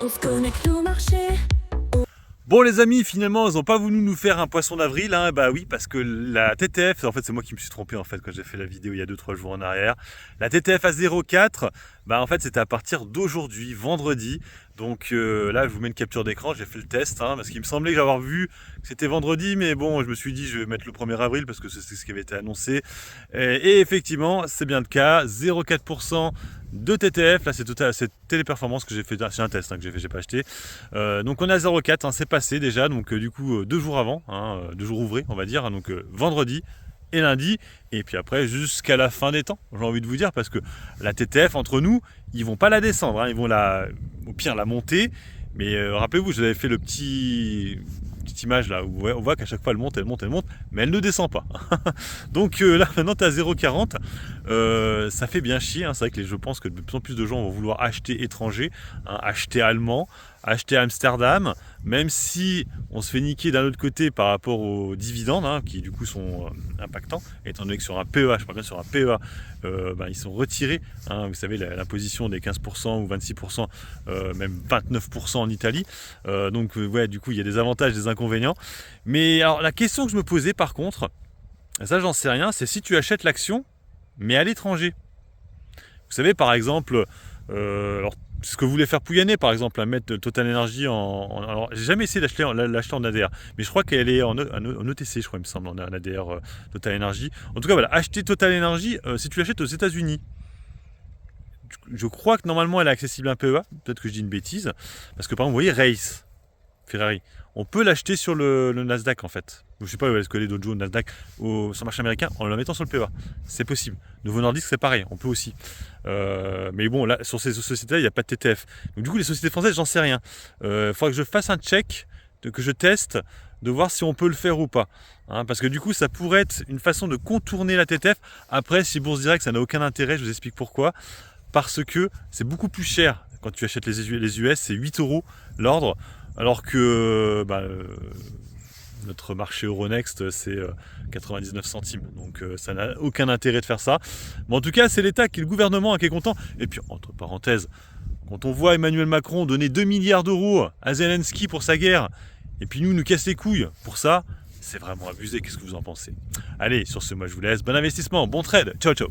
On se connecte au marché. Bon les amis, finalement ils n'ont pas voulu nous faire un poisson d'avril, hein. Bah oui, parce que la TTF, en fait c'est moi qui me suis trompé en fait quand j'ai fait la vidéo il y a 2-3 jours en arrière. La TTF à 0,4, bah en fait c'était à partir d'aujourd'hui, vendredi. Donc là je vous mets une capture d'écran, j'ai fait le test, hein, parce qu'il me semblait que j'avoir vu que c'était vendredi, mais bon je me suis dit je vais mettre le 1er avril parce que c'est ce qui avait été annoncé. Et effectivement c'est bien le cas, 0,4% de TTF, là c'est Téléperformance que j'ai fait, c'est un test, hein, que j'ai fait, j'ai pas acheté. Donc on est à 0,4, hein, c'est passé déjà, donc du coup 2 jours avant, hein, 2 jours ouvrés on va dire, hein, donc vendredi et lundi, et puis après jusqu'à la fin des temps, j'ai envie de vous dire, parce que la TTF entre nous, ils vont pas la descendre, hein, ils vont au pire la monter, mais rappelez-vous, je vous avais fait petite image là où on voit qu'à chaque fois elle monte, mais elle ne descend pas. Donc là maintenant tu es à 0,40, ça fait bien chier, hein. C'est vrai que je pense que de plus en plus de gens vont vouloir acheter étranger, hein, acheter allemand, acheter Amsterdam, même si on se fait niquer d'un autre côté par rapport aux dividendes, hein, qui du coup sont impactants, étant donné que sur un PEA, je parle bien sur un PEA, ils sont retirés, hein, vous savez l'imposition des 15% ou 26%, même 29% en Italie, donc ouais, du coup il y a des avantages, des inconvénients. Mais alors la question que je me posais par contre, ça j'en sais rien, c'est si tu achètes l'action mais à l'étranger. Vous savez par exemple, alors ce que voulait faire Pouyanné par exemple, à mettre Total Energy alors j'ai jamais essayé d'acheter l'acheter en ADR, mais je crois qu'elle est en ETC, je crois il me semble, en ADR Total Energy. En tout cas voilà, acheter Total Energy, si tu l'achètes aux États-Unis, je crois que normalement elle est accessible à un PEA, peut-être que je dis une bêtise, parce que par exemple vous voyez Race, Ferrari, on peut l'acheter sur le Nasdaq en fait. Je sais pas où est-ce que les Dow Jones, Nasdaq, sur le marché américain, en le mettant sur le PEA. C'est possible. Nouveau Nordisk, c'est pareil, on peut aussi. Mais bon, là, sur ces sociétés-là, il n'y a pas de TTF. Donc du coup, les sociétés françaises, j'en sais rien. Il faudra que je fasse un check, que je teste, de voir si on peut le faire ou pas. Hein, parce que du coup, ça pourrait être une façon de contourner la TTF. Après, si Bourse Direct, ça n'a aucun intérêt, je vous explique pourquoi. Parce que c'est beaucoup plus cher. Quand tu achètes les US, c'est 8 € l'ordre. Alors que notre marché Euronext, c'est 99 centimes. Donc ça n'a aucun intérêt de faire ça. Mais en tout cas, c'est l'État qui est le gouvernement qui est content. Et puis, entre parenthèses, quand on voit Emmanuel Macron donner 2 milliards d'euros à Zelensky pour sa guerre, et puis nous casse les couilles pour ça, c'est vraiment abusé. Qu'est-ce que vous en pensez? Allez, sur ce, moi je vous laisse. Bon investissement, bon trade. Ciao, ciao.